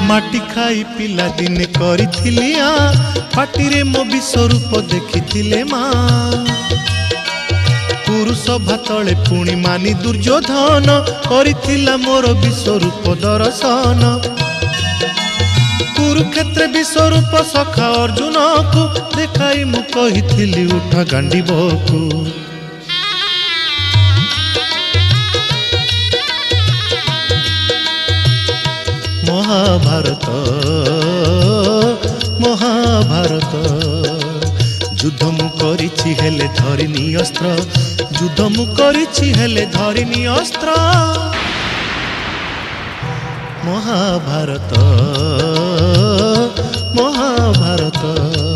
माटी खाई पिला दिने करिथिली पाटिरे मो विश्वरूप देखिथिले माँ पुरुष भातले पुणी मानी दुर्योधन करिथिला मोर विश्वरूप दर्शन कुरुक्षेत्र विश्वरूप सखा अर्जुन को देखाई मु कहिथिली उठा गांडीबकु महाभारत महाभारत युद्ध मु करिछि हेले धरिनी अस्त्र युद्ध मु करिछि हेले धरिनी अस्त्र महाभारत महाभारत।